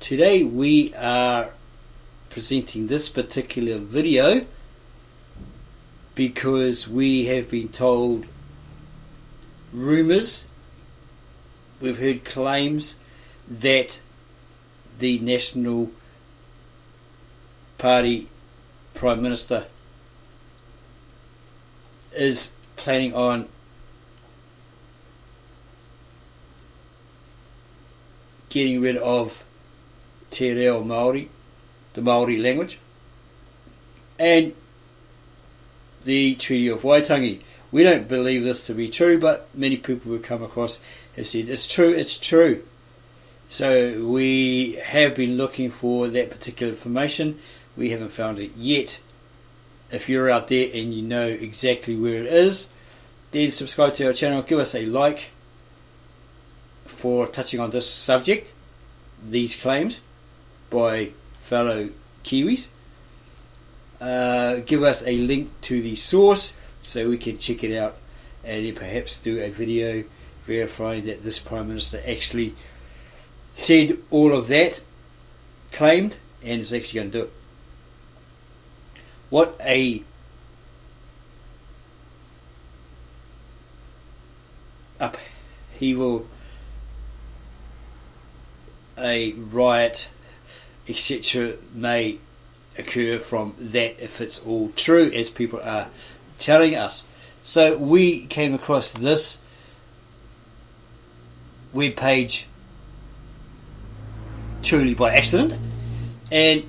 Today we are presenting this particular video because we have been told rumours, we've heard claims that the National Party Prime Minister is planning on getting rid of Te Reo Maori, the Maori language, and the Treaty of Waitangi. We don't believe this to be true, but many people we've come across have said it's true, it's true. So we have been looking for that particular information. We haven't found it yet. If you're out there and you know exactly where it is, then subscribe to our channel, give us a like for touching on this subject, these claims by fellow Kiwis. Give us a link to the source so we can check it out and then perhaps do a video verifying that this Prime Minister actually said all of that, claimed, and is actually going to do it. What a upheaval, a riot, etc. may occur from that if it's all true, as people are telling us. So we came across this web page truly by accident, and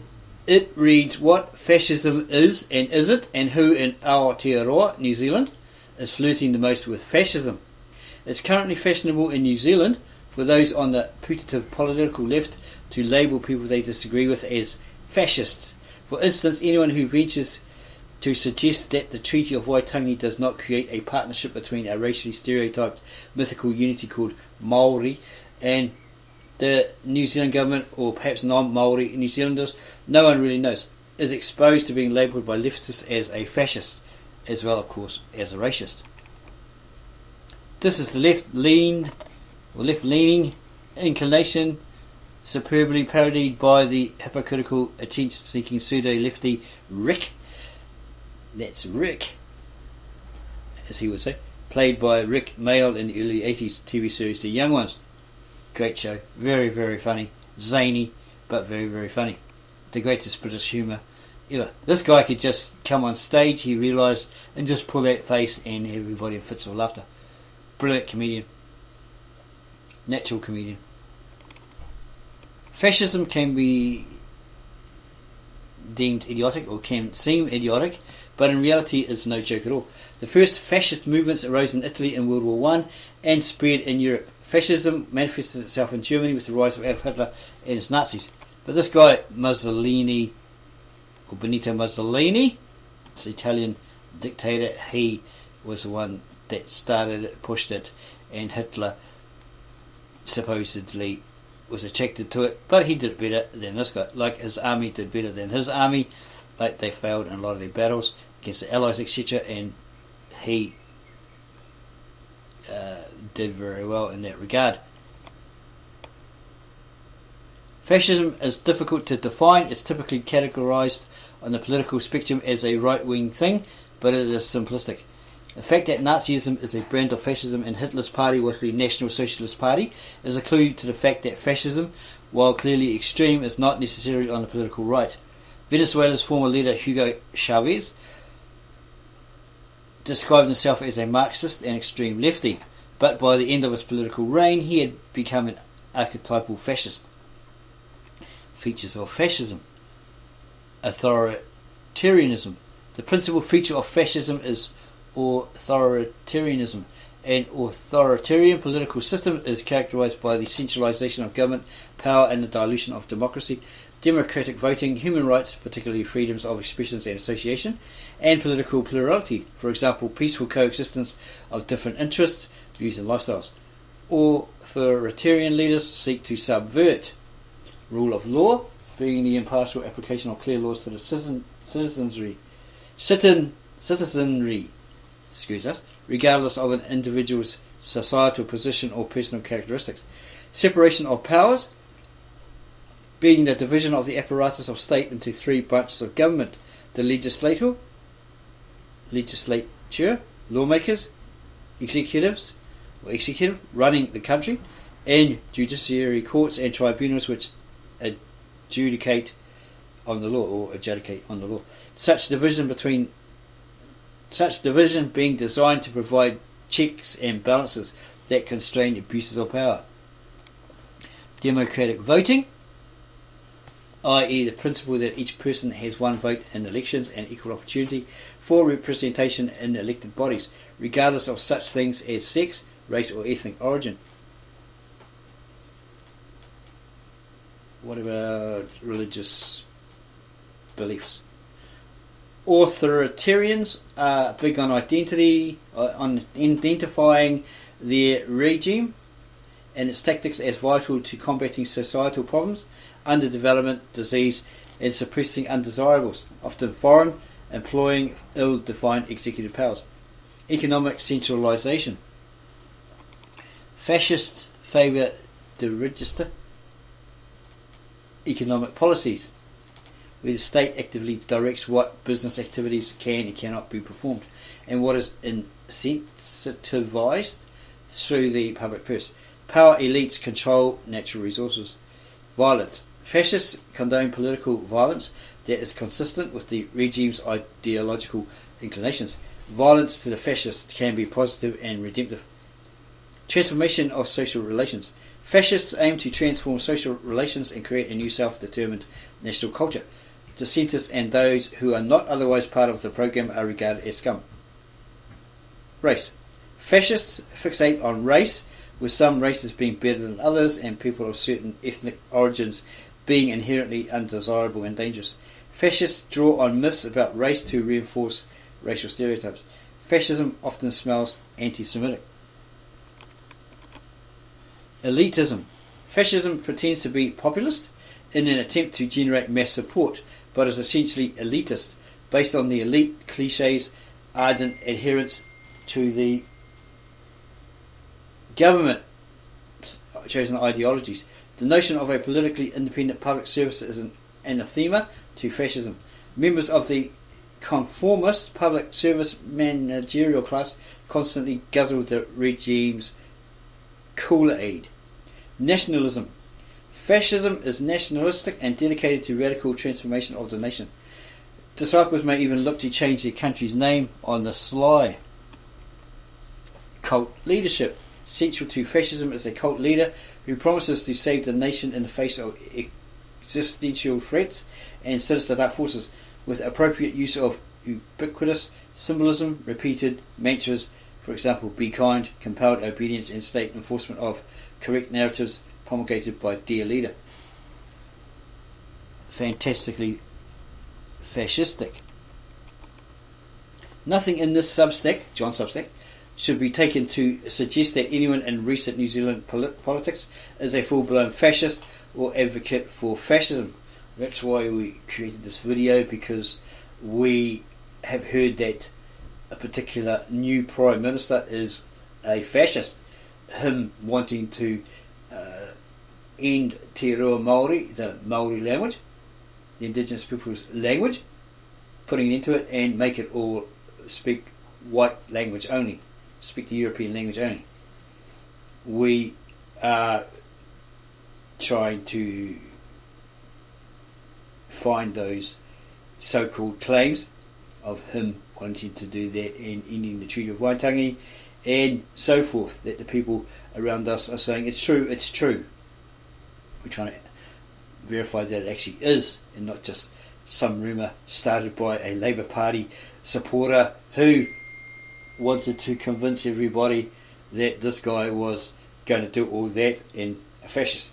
it reads what fascism is and isn't, and who in Aotearoa, New Zealand, is flirting the most with fascism. It's currently fashionable in New Zealand for those on the putative political left to label people they disagree with as fascists. For instance, anyone who ventures to suggest that the Treaty of Waitangi does not create a partnership between a racially stereotyped mythical unity called Maori and the New Zealand government, or perhaps non-Maori New Zealanders, no one really knows, is exposed to being labelled by leftists as a fascist, as well of course as a racist. This is the left-leaning inclination, superbly parodied by the hypocritical, attention-seeking pseudo-lefty Rick. That's Rick, as he would say, played by Rick Mayall in the early 80s TV series The Young Ones. Great show, very, very funny, zany, but very, very funny. The greatest British humour ever. This guy could just come on stage, he realised, and just pull that face and everybody in fits of laughter. Brilliant comedian. Natural comedian. Fascism can be deemed idiotic, or can seem idiotic, but in reality it's no joke at all. The first fascist movements arose in Italy in World War I and spread in Europe. Fascism manifested itself in Germany with the rise of Adolf Hitler and his Nazis. But this guy, Mussolini, or Benito Mussolini, this Italian dictator, he was the one that started it, pushed it, and Hitler supposedly was attracted to it, but he did it better than this guy. Like his army did better than his army, like they failed in a lot of their battles against the Allies, etc., and he did very well in that regard. Fascism is difficult to define. It's typically categorized on the political spectrum as a right-wing thing, but it is simplistic. The fact that Nazism is a brand of fascism and Hitler's party was the National Socialist Party is a clue to the fact that fascism, while clearly extreme, is not necessarily on the political right. Venezuela's former leader Hugo Chavez described himself as a Marxist and extreme lefty, but by the end of his political reign he had become an archetypal fascist. Features of fascism. Authoritarianism. The principal feature of fascism is authoritarianism. An authoritarian political system is characterized by the centralization of government power and the dilution of democracy, democratic voting, human rights, particularly freedoms of expression and association, and political plurality, for example, peaceful coexistence of different interests, views and lifestyles. Authoritarian leaders seek to subvert rule of law, being the impartial application of clear laws to the citizenry, regardless of an individual's societal position or personal characteristics. Separation of powers being the division of the apparatus of state into three branches of government: the legislature, lawmakers, executive running the country, and judiciary courts and tribunals which adjudicate on the law. Such division being designed to provide checks and balances that constrain abuses of power. Democratic voting, i.e. the principle that each person has one vote in elections and equal opportunity for representation in elected bodies, regardless of such things as sex, race or ethnic origin. What about religious beliefs? Authoritarians are big on identity, on identifying their regime and its tactics as vital to combating societal problems, underdevelopment, disease, and suppressing undesirables, often foreign, employing ill-defined executive powers. Economic centralisation. Fascists favour dirigista economic policies, where the state actively directs what business activities can and cannot be performed, and what is incentivised through the public purse. Power elites control natural resources. Violence. Fascists condone political violence that is consistent with the regime's ideological inclinations. Violence to the fascists can be positive and redemptive. Transformation of social relations. Fascists aim to transform social relations and create a new self-determined national culture. Dissenters and those who are not otherwise part of the program are regarded as scum. Race. Fascists fixate on race, with some races being better than others and people of certain ethnic origins being inherently undesirable and dangerous. Fascists draw on myths about race to reinforce racial stereotypes. Fascism often smells anti-Semitic. Elitism. Fascism pretends to be populist in an attempt to generate mass support, but is essentially elitist, based on the elite cliches, ardent adherence to the government chosen ideologies. The notion of a politically independent public service is an anathema to fascism. Members of the conformist public service managerial class constantly guzzle the regime's Kool-Aid. Nationalism. Fascism is nationalistic and dedicated to radical transformation of the nation. Disciples may even look to change their country's name on the sly. Cult leadership. Central to fascism is a cult leader who promises to save the nation in the face of existential threats and sinister dark forces, with appropriate use of ubiquitous symbolism, repeated mantras, for example, be kind, compelled obedience, and state enforcement of correct narratives promulgated by dear leader. Fantastically fascistic. Nothing in this John Substack, should be taken to suggest that anyone in recent New Zealand politics is a full-blown fascist or advocate for fascism. That's why we created this video, because we have heard that a particular new Prime Minister is a fascist. Him wanting to end Te Reo Maori, the Maori language, the indigenous people's language, putting it into it and make it all speak white language only, speak the European language only. We are trying to find those so-called claims of him wanting to do that and ending the Treaty of Waitangi and so forth, that the people around us are saying it's true, it's true. We're trying to verify that it actually is, and not just some rumour started by a Labour Party supporter who wanted to convince everybody that this guy was going to do all that and a fascist.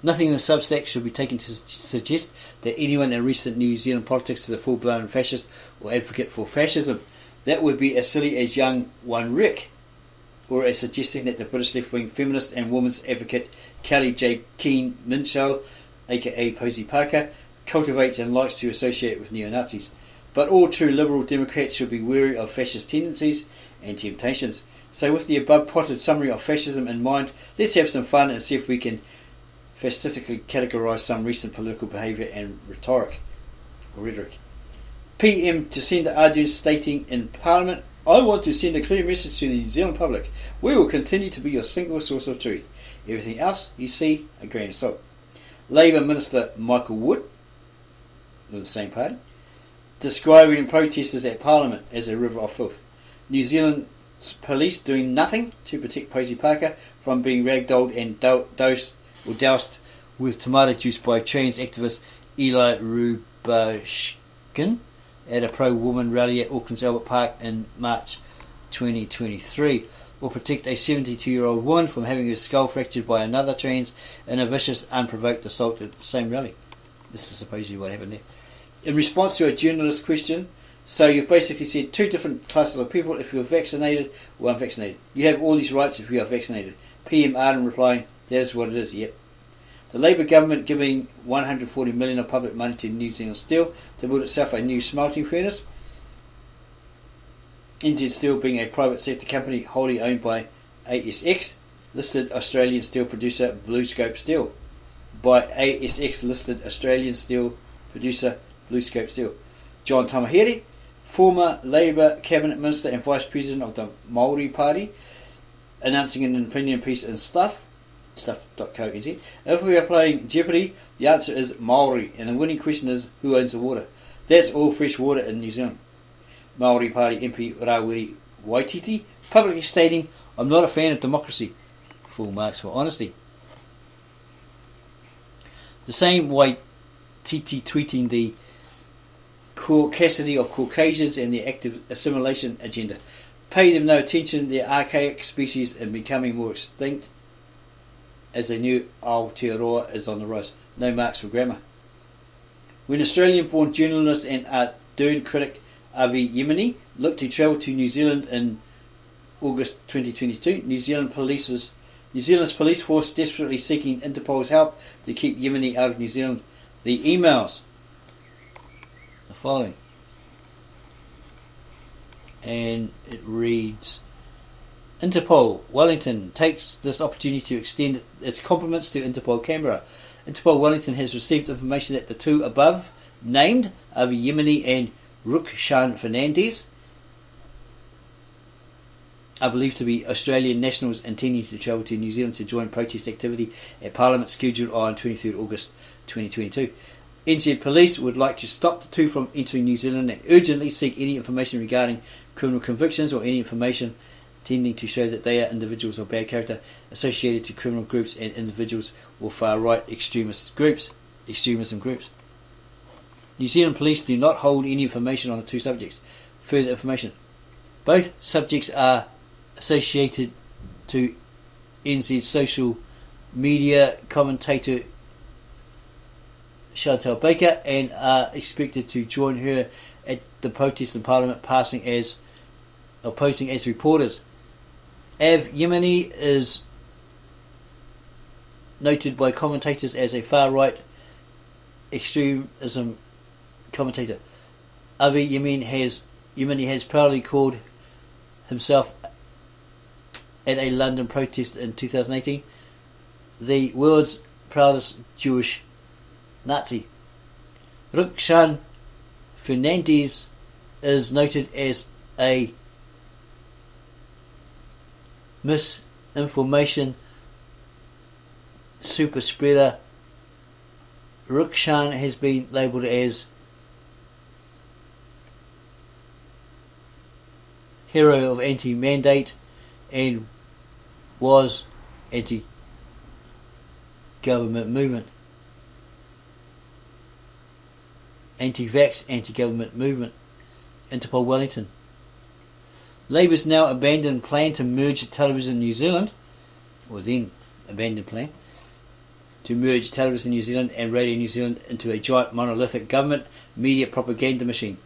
Nothing in the Substack should be taken to suggest that anyone in recent New Zealand politics is a full-blown fascist or advocate for fascism. That would be as silly as young one Rick, or as suggesting that the British left-wing feminist and women's advocate Kelly J. Keane Minshall, aka Posey Parker, cultivates and likes to associate with neo-Nazis. But all true liberal Democrats should be wary of fascist tendencies and temptations. So with the above potted summary of fascism in mind, let's have some fun and see if we can fascistically categorise some recent political behaviour and rhetoric. PM Jacinda Ardern stating in Parliament, I want to send a clear message to the New Zealand public. We will continue to be your single source of truth. Everything else you see, a grain of salt. Labour Minister Michael Wood, of the same party, describing protesters at Parliament as a river of filth. New Zealand police doing nothing to protect Posey Parker from being ragdolled and doused with tomato juice by trans activist Eli Rubashkin at a pro-woman rally at Auckland's Albert Park in March 2023, or protect a 72-year-old woman from having her skull fractured by another trans in a vicious, unprovoked assault at the same rally. This is supposedly what happened there. In response to a journalist's question, so you've basically said two different classes of people, if you're vaccinated or unvaccinated. You have all these rights if you are vaccinated. PM Ardern replying, that is what it is, yep. The Labour government giving $140 million of public money to New Zealand Steel to build itself a new smelting furnace. NZ Steel being a private sector company wholly owned by ASX, listed Australian steel producer BlueScope Steel. By ASX listed Australian steel producer BlueScope Steel. John Tamahere, former Labour Cabinet Minister and Vice President of the Maori Party, announcing an opinion piece in stuff.co.nz. If we are playing Jeopardy, the answer is Maori, and the winning question is who owns the water. That's all fresh water in New Zealand. Maori Party MP Rawiri Waititi publicly stating, I'm not a fan of democracy. Full marks for honesty. The same Waititi tweeting the caucasity of Caucasians and the active assimilation agenda. Pay them no attention, their archaic species are becoming more extinct as the new Aotearoa is on the rise. No marks for grammar. When Australian-born journalist and Ardern critic Avi Yemeni looked to travel to New Zealand in August 2022, New Zealand's police force desperately seeking Interpol's help to keep Yemeni out of New Zealand. The emails the following, and it reads, Interpol Wellington takes this opportunity to extend its compliments to Interpol Canberra. Interpol Wellington has received information that the two above named, Avi Yemeni and Rukshan Fernandez, are believed to be Australian nationals intending to travel to New Zealand to join protest activity at Parliament scheduled on 23rd August 2022. NZ Police would like to stop the two from entering New Zealand and urgently seek any information regarding criminal convictions or any information tending to show that they are individuals of bad character associated to criminal groups and individuals or far-right extremism groups. New Zealand Police do not hold any information on the two subjects. Further information. Both subjects are associated to NZ social media commentator Chantal Baker and are expected to join her at the protest in Parliament posing as reporters. Av Yemeni is noted by commentators as a far-right extremism commentator. Avi Yemeni has proudly called himself at a London protest in 2018 the world's proudest Jewish Nazi. Rukshan Fernandez is noted as a misinformation super spreader. Rukshan has been labelled as hero of anti-mandate and was anti-government movement. Anti-vax, anti-government movement. Interpol Wellington. Labour's now abandoned plan to merge Television New Zealand, or then abandoned plan, to merge Television New Zealand and Radio New Zealand into a giant monolithic government media propaganda machine.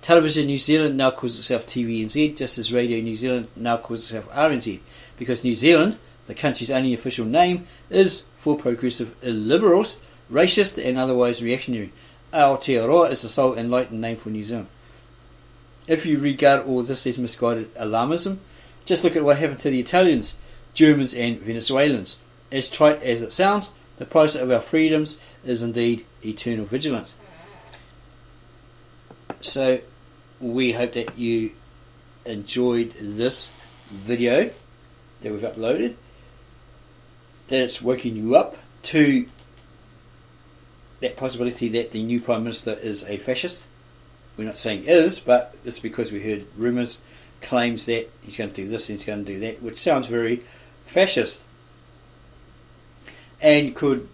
Television New Zealand now calls itself TVNZ, just as Radio New Zealand now calls itself RNZ, because New Zealand, the country's only official name, is for progressive illiberals, racist and otherwise reactionary. Aotearoa is the sole enlightened name for New Zealand. If you regard all this as misguided alarmism, just look at what happened to the Italians, Germans and Venezuelans. As trite as it sounds, the price of our freedoms is indeed eternal vigilance. So we hope that you enjoyed this video that we've uploaded, that it's woken you up to that possibility that the new Prime Minister is a fascist. We're not saying is, but it's because we heard rumours, claims that he's going to do this and he's going to do that, which sounds very fascist and could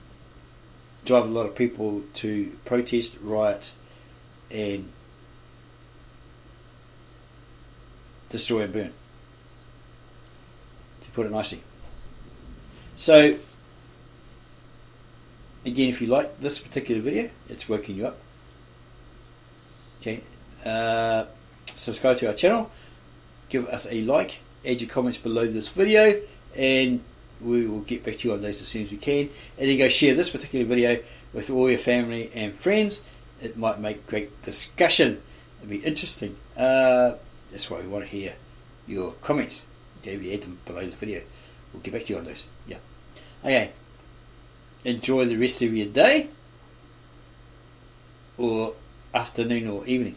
drive a lot of people to protest, riot and destroy and burn, to put it nicely. So again, if you like this particular video, it's woken you up. Okay, subscribe to our channel, give us a like, add your comments below this video, and we will get back to you on those as soon as we can. And then go share this particular video with all your family and friends. It might make great discussion. It'll be interesting. That's why we want to hear your comments. Okay, we add them below the video. We'll get back to you on those. Yeah. Okay. Enjoy the rest of your day, or afternoon or evening.